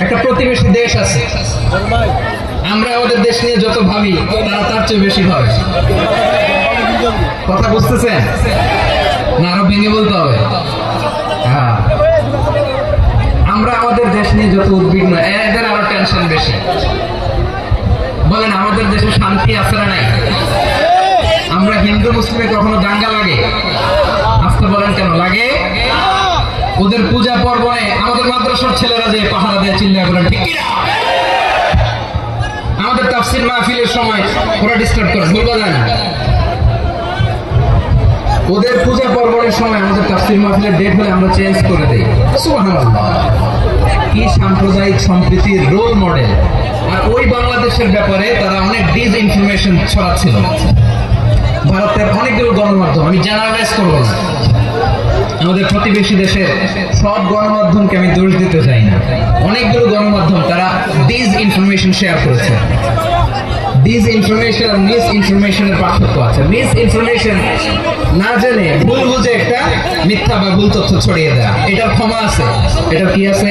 একটা প্রতিবেশী দেশ আছে, আমরা আমাদের দেশ নিয়ে যত ভাবি তারা তার চেয়ে বেশি ভাবে। কথা বুঝতেছেন না? আরো ভেঙে বলতে হবে। হ্যাঁ, আমরা আমাদের দেশ নিয়ে যত উদ্বিগ্ন, এদের আরো টেনশন বেশি। বলেন আমাদের দেশে শান্তি আছে না নাই? আমরা হিন্দু মুসলিমে কখনো দাঙ্গা লাগে? আস্তে বলেন কেন লাগে? ওদের পূজা পর্বণে আমাদের মাদ্রাসার ছেলেরা যে পাহারা দিয়ে চিল্লায় বলেন ঠিক কিনা? আমাদের তাফসীর মাহফিলের সময় ওরা ডিস্টার্ব করে, বলবো না? ওদের পূজা পর্বণের সময় আমাদের তাফসীর মাহফিলের ডেট হলে আমরা চেঞ্জ করে দেই। সুবহানাল্লাহ, কি সাম্প্রদায়িক সম্প্রীতির রোল মডেল। আর ওই বাংলাদেশের ব্যাপারে তারা অনেক ডিসইনফরমেশন ছড়াচ্ছিল। ভারতের অনেকগুলো গণমাধ্যম, আমি জেনারেলাইজ করবো না, আমাদের প্রতিবেশী দেশের সব গণমাধ্যমকে আমি দোষ দিতে চাই না, অনেকগুলো গণমাধ্যম তারা ডিসইনফরমেশন শেয়ার করেছে। ডিসইনফরমেশন আর মিস ইনফরমেশনের পার্থক্য আছে। মিস ইনফরমেশন না জেনে ভুল বুঝে একটা মিথ্যা বা ভুল তথ্য ছড়িয়ে দেয়, এটার ক্ষমা আছে, এটার কি আছে।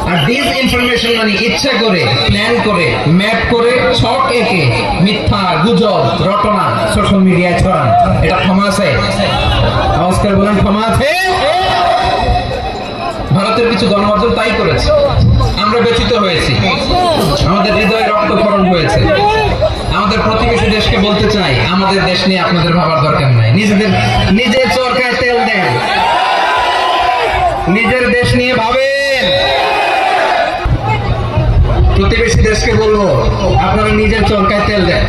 আর ডিসইনফরমেশন মানে ইচ্ছা করে, প্ল্যান করে, ম্যাপ করে, ছক এঁকে মিথ্যা, গুজব, রটনা সোশ্যাল মিডিয়ায় ছড়ান, এটা ক্ষমা আছে? আওয়াজ করে বলেন ক্ষমা আছে? ভারতের কিছু গণমাধ্যম তাই করেছে, আমরা ব্যথিত হয়েছি, আমাদের হৃদয়ে রক্তক্ষরণ হয়েছে। আমাদের প্রতিবেশী দেশকে বলতে চাই, আমাদের দেশ নিয়ে আপনাদের ভাবার দরকার নাই, নিজের চরকায় তেল দেন, নিজের দেশ নিয়ে ভাবেন। প্রতিবেশী দেশকে বলবো আপনারা নিজের চরকায় তেল দেন।